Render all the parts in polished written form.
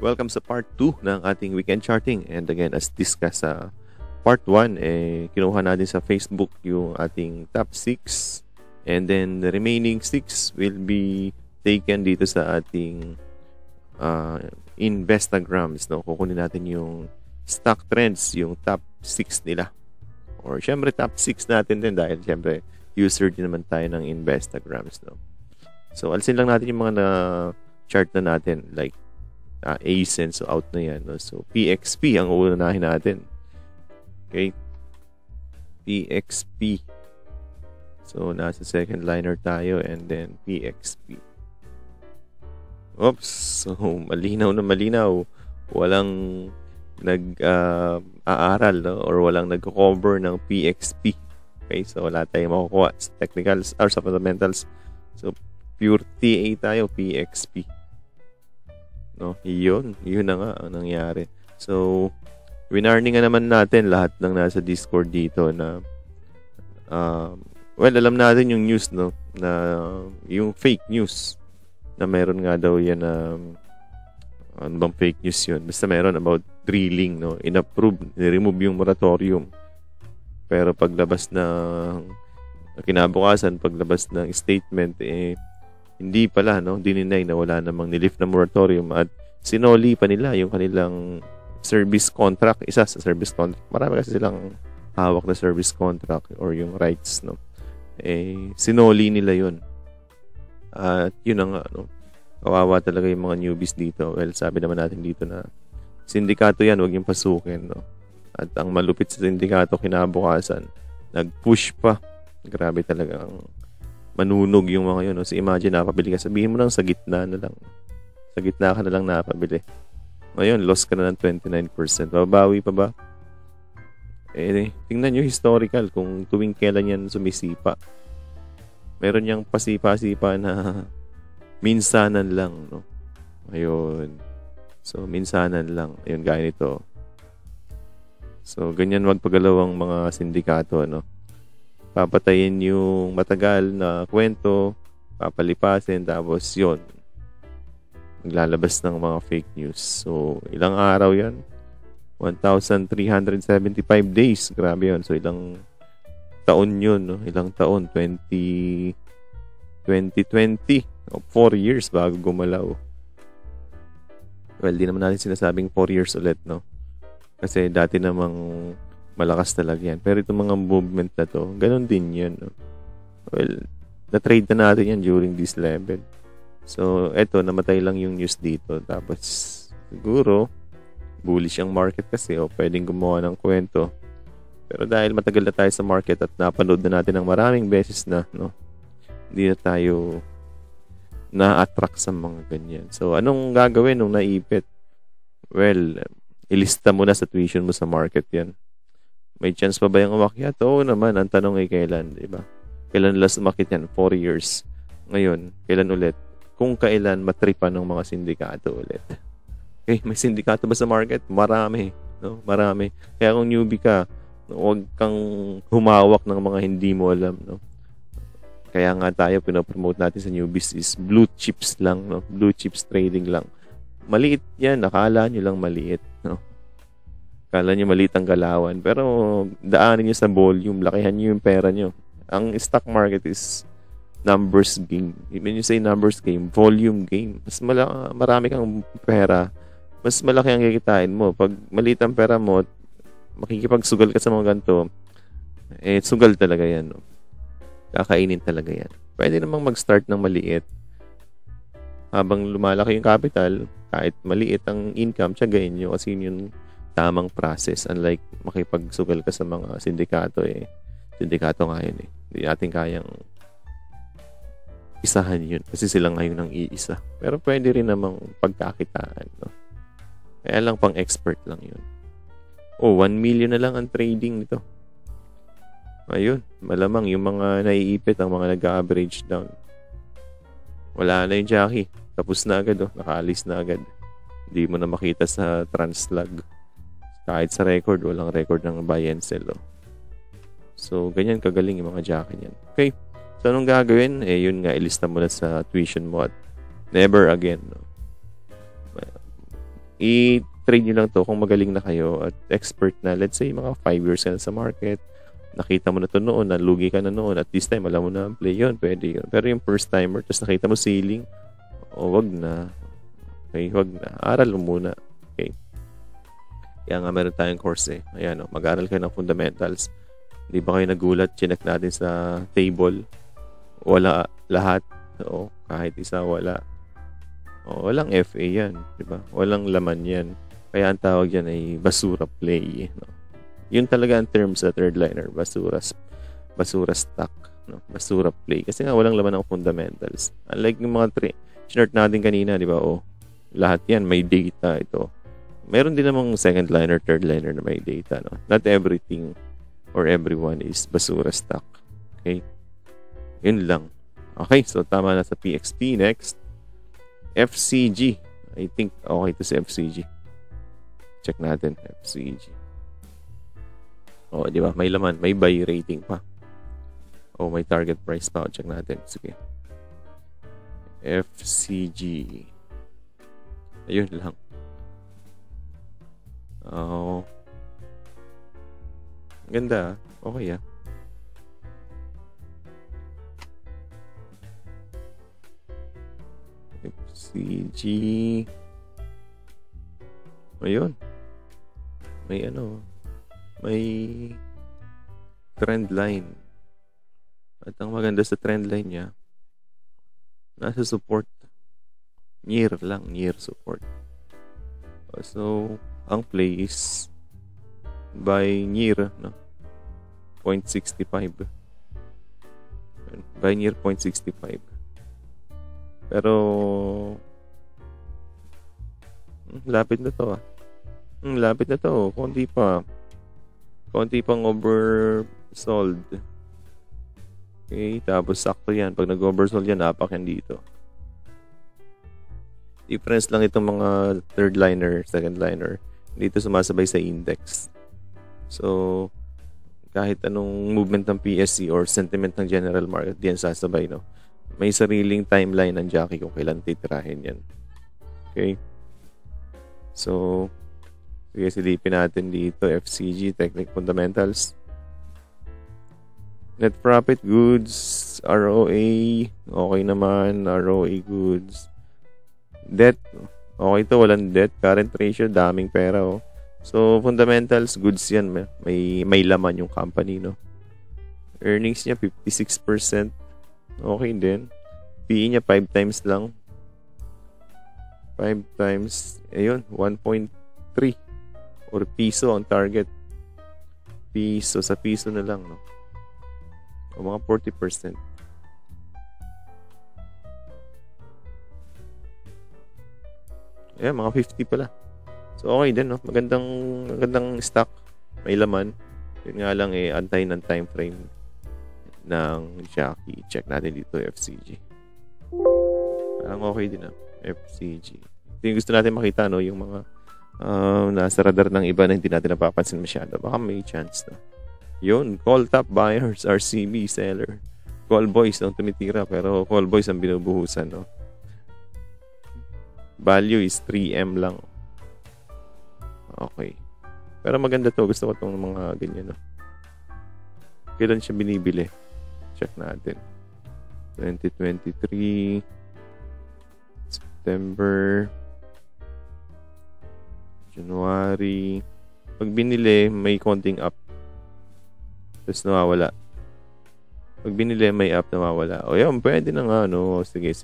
Welcome sa part 2 ng ating weekend charting. And again, as discussed sa part 1, kinuha natin sa Facebook yung ating top 6. And then the remaining 6 will be taken dito sa ating Investagrams. No? Kukunin natin yung stock trends, yung top 6 nila. Or syempre top 6 natin din dahil syempre user din naman tayo ng Investagrams. No? So alisin lang natin yung mga chart na natin like ASEN, so out na yan. No? So, PXP ang uunahin natin. Okay? PXP. So, nasa second liner tayo and then PXP. Oops! So, malinaw na malinaw. Walang nag-aaral no? Or walang nag-cover ng PXP. Okay? So, wala tayong makukuha sa technicals or sa fundamentals. So, pure TA tayo, PXP. No, yun na nga ang nangyari. So, winarningan naman natin lahat ng nasa Discord dito na alam natin yung news no na yung fake news na meron nga daw yan ano bang fake news yun? Basta meron about drilling no, inapprove, ni-remove yung moratorium. Pero paglabas ng kinabukasan, paglabas ng statement hindi pala, no? Dininay na wala namang nilift na moratorium at sinoli pa nila yung kanilang service contract. Isa sa service contract. Marami kasi silang hawak na service contract or yung rights, no? Sinoli nila yun. At yun na nga, no? Kawawa talaga yung mga newbies dito. Well, sabi naman natin dito na sindikato yan, huwag yung pasukin, no? At ang malupit sa sindikato kinabukasan, nag-push pa. Grabe talaga ang manunog yung mga yun. No? So imagine, napabili ka. Sabihin mo lang sa gitna na lang. Sa gitna ka na lang napabili. Ngayon, loss ka na ng 29%. Babawi pa ba? Tingnan nyo historical kung tuwing kailan yan sumisipa. Meron niyang pasipa-sipa na minsanan lang. No? Ayun. So, minsanan lang. Ayun, gaya nito. So, ganyan magpagalawang mga sindikato, no? Papatayin yung matagal na kwento, papalipasin, tapos yun, maglalabas ng mga fake news. So, ilang araw yan? 1,375 days. Grabe yun. So, ilang taon yun, no? Ilang taon? 2020. 4 years bago gumalaw. Well, di naman natin sinasabing 4 years ulit, no? Kasi dati namang malakas talaga yan. Pero itong mga movement na to, ganun din yun. No? Well, na-trade na natin yan during this level. So, eto, namatay lang yung news dito. Tapos, siguro, bullish ang market kasi o pwedeng gumawa ng kwento. Pero dahil matagal na tayo sa market at napanood na natin ng maraming beses na, no? Hindi na tayo na-attract sa mga ganyan. So, anong gagawin nung naipit? Well, ilista mo na sa tuition mo sa market yan. May chance pa ba yung umakyat? Oo naman. Ang tanong ay kailan, di ba? Kailan last umakyat yan? 4 years. Ngayon, kailan ulit? Kung kailan matripa ng mga sindikato ulit. Okay, may sindikato ba sa market? Marami. No? Marami. Kaya kung newbie ka, huwag kang humawak ng mga hindi mo alam. No? Kaya nga tayo, pinopromote natin sa newbies is blue chips lang. No? Blue chips trading lang. Maliit yan. Nakala nyo lang maliit. No? Kala nyo maliit ang galawan. Pero daanin nyo sa volume. Lakihan nyo yung pera nyo. Ang stock market is numbers game. When you say numbers game, volume game. Mas marami kang pera, mas malaki ang kikitain mo. Pag maliit ang pera mo, makikipagsugal ka sa mga ganito, sugal talaga yan. No? Kakainin talaga yan. Pwede namang mag-start ng maliit. Habang lumalaki yung capital, kahit maliit ang income, tsagain nyo kasi yun yung tamang process. Unlike makipagsugal ka sa mga sindikato, sindikato nga yun. Hindi natin kayang isahan yun kasi sila ngayon ang iisa. Pero pwede rin namang pagkakitaan. No? Kaya lang pang expert lang yun. 1 million na lang ang trading nito. Ayun, malamang yung mga naiipit, ang mga nag-average down. Wala na yung Jackie. Tapos na agad, nakaalis na agad. Hindi mo na makita sa translog. Kahit sa record, walang record ng buy and sell. So, ganyan kagaling yung mga Jackie niyan. Okay. So, anong gagawin? Yun nga, ilista mo na sa tuition mo at never again. No? i-trade nyo lang to kung magaling na kayo at expert na. Let's say, mga 5 years ka na sa market. Nakita mo na to noon, nalugi ka na noon. At this time, alam mo na ang play yun. Pwede yun. Pero yung first timer, tapos nakita mo ceiling, wag na. Okay, wag na. Aral mo muna. Okay. Kaya nga meron tayong course eh. Ayan, mag-aral kayo ng fundamentals. Di ba kayo nagulat? Chinek natin sa table. Wala lahat. Oo, kahit isa wala. Walang FA yan. Di ba? Walang laman yan. Kaya ang tawag yan ay basura play. No? Yun talaga ang term sa third liner. Basura stock. No? Basura play. Kasi nga walang laman ng fundamentals. Unlike yung mga chart natin kanina, di ba? Lahat yan may data ito. Meron din namang second liner, third liner na may data. No? Not everything or everyone is basura stock. Okay? Yun lang. Okay, so tama na sa PXP. Next, FCG. I think okay to sa FCG. Check natin, FCG. Di ba? May laman. May buy rating pa. May target price pa. Check natin. Sige. FCG. Ayun lang. Ganda. Okay ah. FCG. Ayun. May trend line. At ang maganda sa trend line niya, nasa support. Near support. So, ang play is by near, no? 0.65. By near 0.65. Pero lapit na to ah. Lapit na to. Konti pang oversold. Okay, tapos sakto yan. Pag nag-oversold yan, apak yan dito. Difference lang itong mga third liner, second liner. Dito sumasabay sa index. So, kahit anong movement ng PSC or sentiment ng general market, diyan sasabay, no? May sariling timeline ng jockey kung kailan titirahin yan. Okay? So, sige, silipin natin dito. FCG, Technical Fundamentals. Net profit, goods. ROA, okay naman. ROA, goods. Debt, okay to, walang debt. Current ratio, daming pera, oh. So, fundamentals, goods yan. May laman yung company, no? Earnings niya, 56%. Okay din. PE niya, 5 times lang. 5 times, ayun, 1.3. Or piso ang target. Piso, sa piso na lang, no? O mga 40%. Ayan, mga 50 pala. So, okay din, no? Magandang stock. May laman. Yun nga lang, antay ng time frame ng jockey. Check natin dito, FCG. Parang okay din, FCG. Ito yung gusto natin makita, no? Yung mga nasa radar ng iba na hindi natin napapansin masyado. Baka may chance, no? Yun, call top buyers, RCB, seller. Call boys ang tumitira, pero call boys ang binubuhusan, no? Value is 3M lang. Okay. Pero maganda to. Gusto ko itong mga ganyan, no? Kailan siya binibili? Check natin. 2023 September January. Pag binili, may konting up. Tapos nawawala. Pag binili, may up, nawawala. O yan, pwede na nga, no? Sige.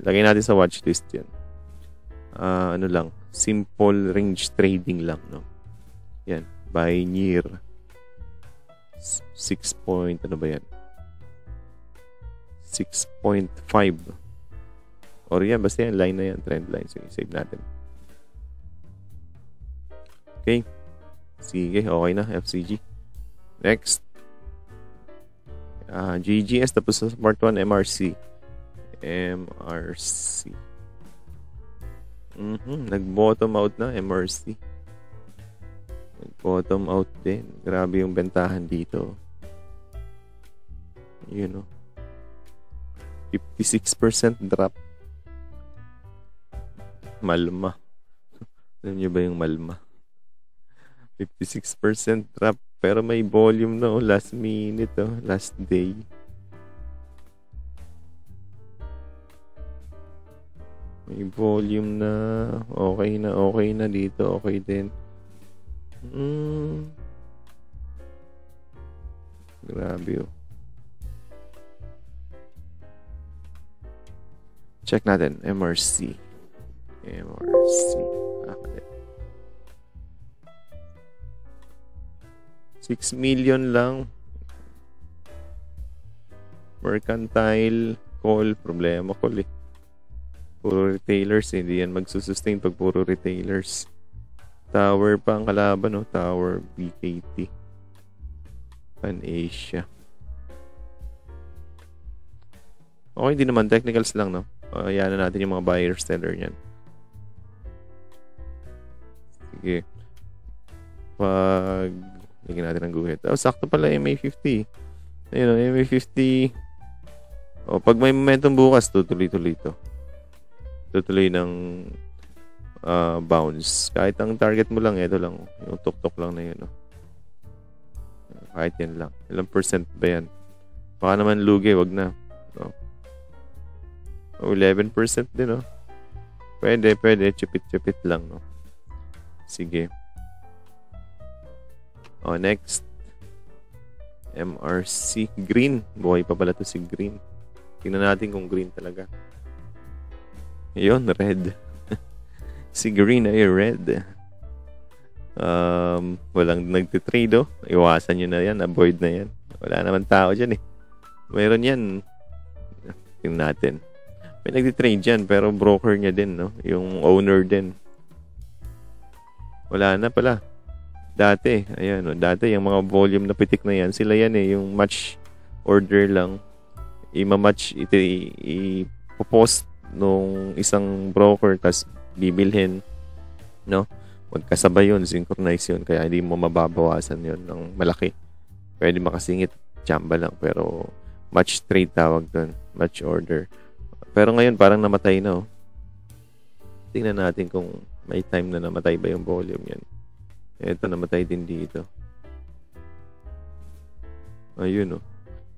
Lagay natin sa watchlist yan. Ano lang, simple range trading lang, no? Yan, by near 6 point, ano ba yan? 6.5. Or yan, basta yan, line na yan, trend line. Sige, save natin. Okay. Sige, okay na, FCG. Next. GGS, tapos sa Smart 1, MRC. Nag-bottom out na, MRC. Nag-bottom out din. Grabe yung bentahan dito. You know. 56% drop. Malma. Alam nyo ba yung Malma? 56% drop. Pero may volume na, last minute, last day. May volume na. Okay na dito. Okay din. Grabe, Check natin. MRC. 6 million lang. Mercantile call. Problema call Puro retailers. Hindi yan magsusustain pag puro retailers. Tower pa ang kalaban, Tower BKT. Pan-Asia. Okay, hindi naman. Technicals lang, Ayan na natin yung mga buyer seller niyan. Sige. Lagyan natin ang guhit. Sakto pala MA50. Ayun, MA50. Pag may momentum bukas, tutuloy-tuloy ito. Tutuloy ng bounce. Kahit ang target mo lang, ito lang. Yung tok-tok lang na yun. Kahit yan lang. Ilang percent ba yan? Baka naman lugi, wag na. 11% din, Pwede. Chipit-chipit lang, Sige. Next. MRC. Green. Buhay pa pala to si Green. Tingnan natin kung green talaga. Ayun, red. Si Green ay red. Walang nagtitrade, Iwasan nyo na yan. Avoid na yan. Wala naman tao dyan, Mayroon yan. Tingnan natin. May nagtitrade dyan, pero broker niya din, Yung owner din. Wala na pala. Dati, ayan, dati yung mga volume na pitik na yan, sila yan yung match order lang. I-match, i-post nung isang broker, tas bibilhin, Magkasabay yun, synchronize yun, kaya hindi mo mababawasan yun ng malaki. Pwede makasingit, tsamba lang, pero match trade tawag doon, match order. Pero ngayon, parang namatay na, Tingnan natin kung may time na namatay ba yung volume yan. Ito, namatay din dito. Ayun,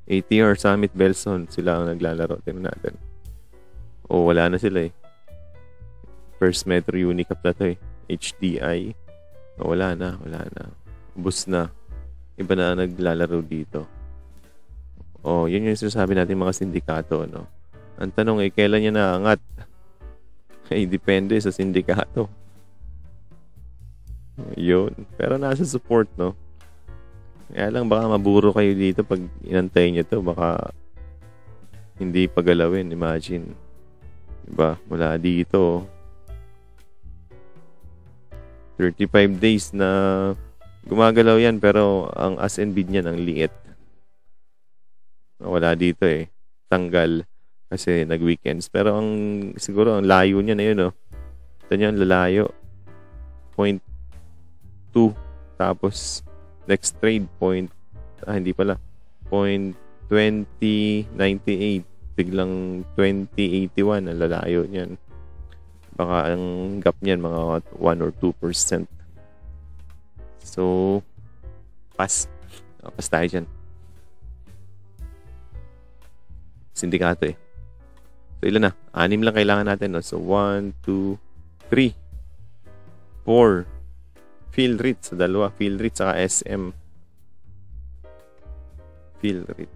ATR, Summit, Belson, sila ang naglalaro. Tingnan natin. Wala na sila, First Metro Unicap na to, HDI. Wala na. Ubus na. Iba na naglalaro dito. Yun yung sinasabi natin mga sindikato, Ang tanong kailan niya naangat? Depende sa sindikato. Yun. Pero nasa support, Kaya lang baka maburo kayo dito pag inantay nyo to. Baka hindi pagalawin. Imagine. Diba? Mula dito. 35 days na gumagalaw yan pero ang as and bid niyan ang liit. Wala dito Tanggal. Kasi nag-weekends. Pero siguro ang layo niya na yun, Ito niya ang lalayo. 0.2. Tapos, next trade, hindi pala. 0.2098. Biglang 2081. Ang lalayo niyan. Baka ang gap niyan, mga 1 or 2%. So, pass. Pass tayo dyan. Sindikato So, ilan na? 6 lang kailangan natin, So, 1, 2, 3, 4. Field rate sa dalawa. Field rate saka SM. Field rate.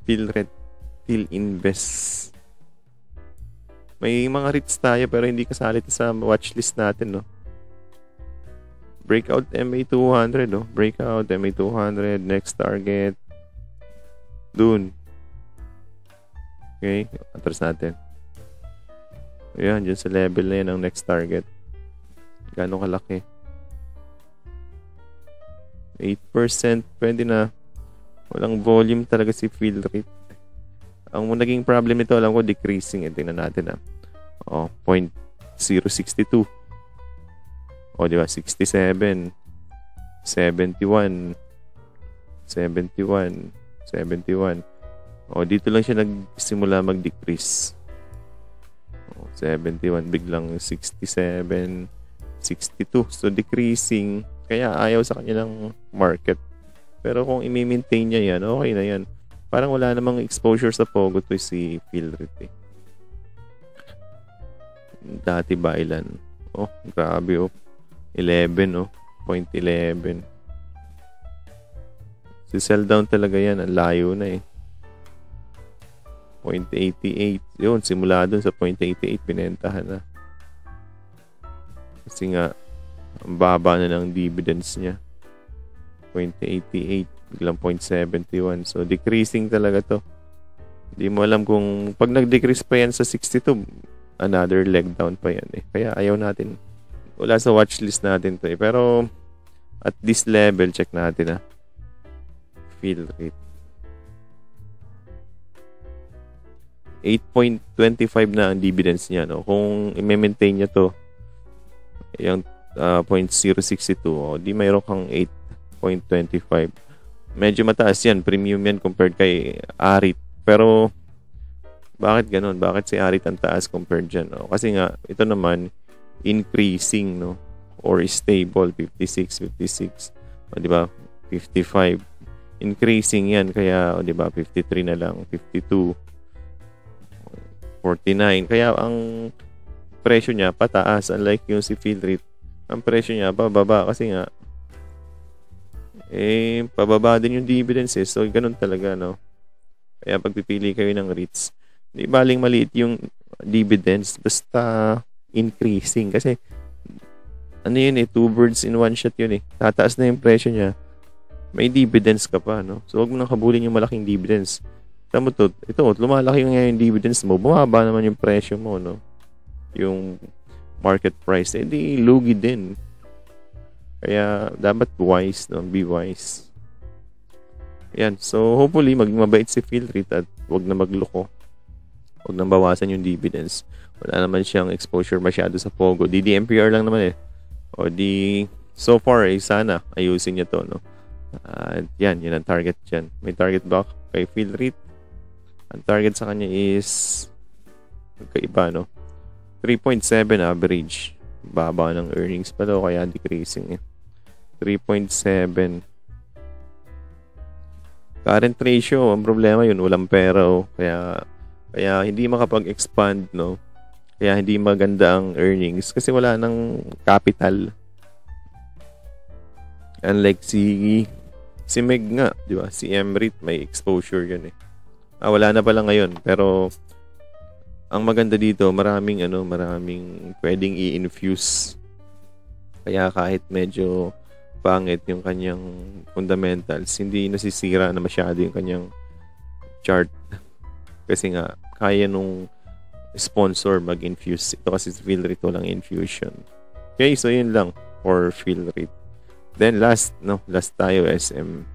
Field rate. Field invest. May mga REITs tayo pero hindi kasali sa watchlist natin, Breakout MA200, Breakout MA200, next target. Dun. Okay, atras natin. Ayan, dyan sa level na yan ang next target. Gano'ng kalaki? 8%, pwede na. Walang volume talaga si field rate. Ang naging problem nito, alam ko, decreasing. Tingnan natin, 0.062. Di ba? 67, 71, 71, 71. O, dito lang siya nagsimula mag-decrease. O, 71, biglang 67, 62. So, decreasing. Kaya ayaw sa kanya ng market. Pero kung i-maintain niya yan, okay na yan. Parang wala namang exposure sa Pogo to si Philrit eh. Dati ba ilan? Oh, grabe oh. 11 oh. 0.11. Si sell down talaga yan. Ang layo na eh. 0.88. Yun, simula dun sa 0.88, pinentahan na. Kasi nga, ang baba na ng dividends niya. 0.88, biglang 0.71. So, decreasing talaga to. Hindi mo alam kung pag nag-decrease pa yan sa 62, another leg down pa yan eh. Kaya ayaw natin. Wala sa watchlist natin to eh. Pero, at this level, check natin ah. Fill rate. 8.25 na ang dividends niya. No? Kung i-maintain niya to, yung 0.062, di mayroon kang 8.25. Medyo mataas yan. Premium yan compared kay Arit. Pero, bakit ganun? Bakit si Arit ang taas compared dyan? No? Kasi nga, ito naman, increasing, no? Or stable, 56, 56. O, di ba? 55. Increasing yan. Kaya, o, di ba? 53 na lang. 52. 49. Kaya, ang presyo niya pataas. Unlike yung si Philrit, ang presyo niya pababa. Kasi nga, pababa din yung dividends eh. So, ganun talaga, no? Kaya pagpipili kayo ng REITs, di baling maliit yung dividends, basta increasing. Kasi, ano yun eh, 2 birds in 1 shot yun eh. Tataas na yung presyo niya. May dividends ka pa, no? So, huwag mo nang habulin yung malaking dividends. Tama to, ito, lumalaki yung dividends mo, bumaba naman yung presyo mo, no? Yung market price, di lugi din. Kaya, dapat wise, no? Be wise. Yan. So, hopefully, maging mabait si Philrit at wag na magloko. Wag na bawasan yung dividends. Wala naman siyang exposure masyado sa Pogo. DDMPR lang naman eh. O di, so far, sana ayusin niya to, no? Yan ang target dyan. May target ba kay Philrit? Ang target sa kanya is magkaiba, no? 3.7 average. Baba ng earnings pa daw, kaya decreasing eh. 3.7. Current ratio, ang problema yun, walang pera oh. Kaya hindi makapag-expand, no? Kaya hindi maganda ang earnings kasi wala ng capital. Unlike si Meg nga, di ba? Si Emrit may exposure yun eh. Wala na pala ngayon, pero ang maganda dito, maraming pwedeng i-infuse. Kaya kahit medyo pangit yung kanyang fundamentals, hindi nasisira na masyado yung kanyang chart. Kasi nga, kaya nung sponsor mag-infuse. Ito kasi si Philrit walang infusion. Okay, so yun lang for Philrit. Then last tayo, SM.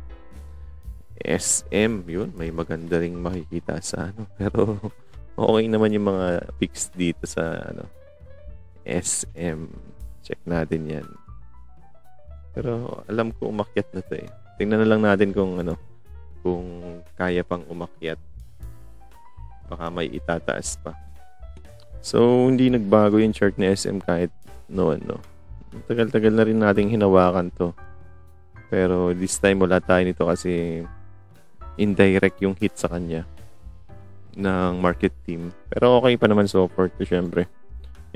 SM, yun, may maganda ring makikita sa pero okay naman yung mga picks dito sa SM. Check natin yan. Pero alam ko umakyat na to eh. Tingnan na lang natin kung kaya pang umakyat. Baka may itataas pa. So, hindi nagbago yung chart ni SM kahit noon, no? Tagal-tagal na rin nating hinawakan to. Pero this time wala tayo nito kasi indirect yung hit sa kanya ng market team. Pero okay pa naman so far to, syempre.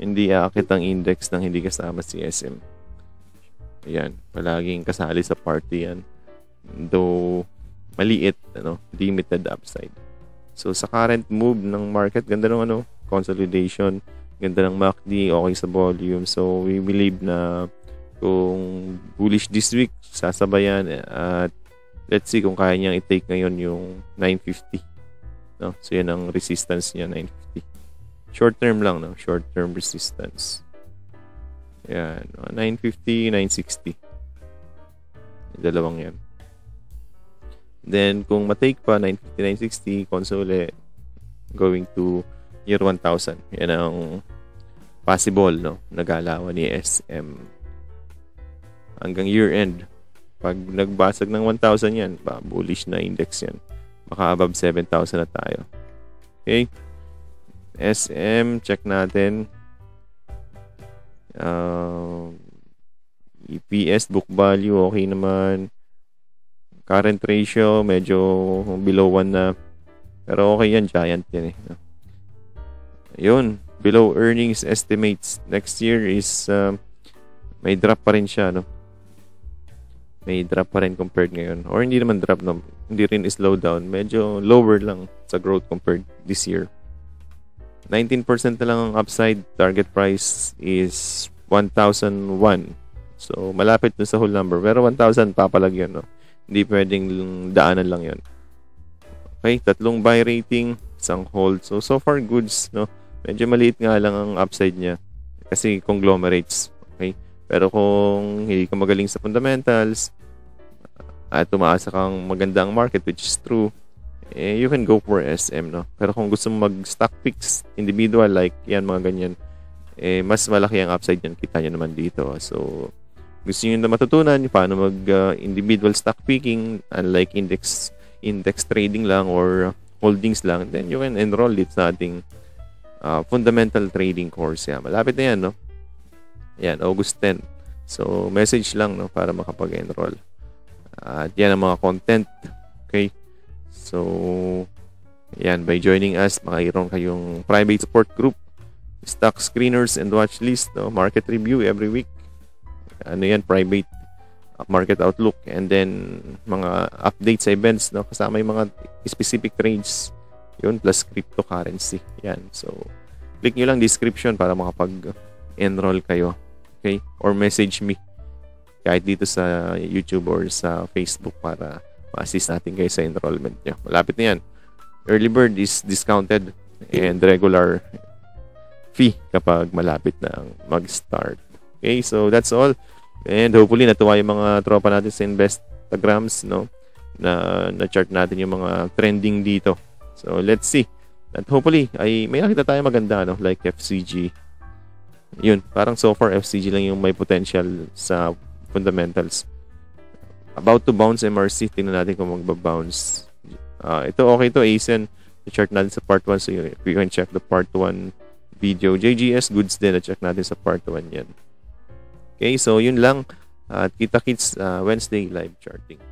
Hindi aakit ang index nang hindi kasama si SM. Ayan, palaging kasali sa party yan. Though maliit, limited upside. So sa current move ng market, ganda ng consolidation, ganda ng MACD, okay sa volume. So we believe na kung bullish this week, sasabayan at let's see kung kaya niyang i-take ngayon yung 950. No? So yan ang resistance niya, 950. Short term lang, no? Short term resistance. Yan, 950, 960. Yung dalawang yan. Then, kung matake pa, 950, 960, console going to year 1,000. Yan ang possible, no? Nagalawan ni SM. Hanggang year end. Pag nagbasag ng 1,000 yan, bullish na index yan. Baka above 7,000 na tayo. Okay. SM, check natin. EPS, book value, okay naman. Current ratio, medyo below 1 na. Pero okay yan, giant yan eh. Yun, below earnings estimates. Next year is, may drop pa rin siya, no? May drop pa rin compared ngayon. Or hindi naman drop, no? Hindi rin slow down. Medyo lower lang sa growth compared this year. 19% na lang ang upside. Target price is 1,001. So, malapit dun sa whole number. Pero 1,000 papalagyan, no? Hindi pwedeng daanan lang yon. Okay, 3 buy rating, 1 hold. So far goods, no? Medyo maliit nga lang ang upside niya. Kasi conglomerates. Okay? Pero kung hindi ka magaling sa fundamentals at tumaasa kang magandang market, which is true, you can go for SM, no? Pero kung gusto mo mag-stock picks, individual, like yan, mga ganyan, mas malaki ang upside yan. Kita nyo naman dito. So, gusto nyo na matutunan paano mag-individual stock picking, unlike index trading lang or holdings lang, then you can enroll it sa ating fundamental trading course. Yan. Malapit na yan, no? Yan, August 10. So, message lang, no, para makapag-enroll. At yan ang mga content. Okay? So, yan, by joining us, makairoon kayong private support group, stock screeners and watch list, no, market review every week. Ano yan, private market outlook, and then mga updates sa events, no, kasama yung mga specific trades. Yun, plus cryptocurrency. Yan. So, click nyo lang description para makapag-enroll kayo. Okay? Or message me kahit dito sa YouTube or sa Facebook para ma-assist natin kayo sa enrollment nyo. Malapit na yan. Early bird is discounted and regular fee kapag malapit na mag-start. Okay? So, that's all. And hopefully, natuwa yung mga tropa natin sa Investagrams, no? Na chart natin yung mga trending dito. So, let's see. At hopefully, ay may nakita tayo maganda, no? Like FCG. Yun, parang so far, FCG lang yung may potential sa fundamentals. About to bounce MRC. Tingnan natin kung magbabounce. Ito, okay to ASEN. I-chart natin sa part 1. So, you can check the part 1 video. JGS, goods din. I-check natin sa part 1 yan. Okay, so yun lang. At kita-kits Wednesday live charting.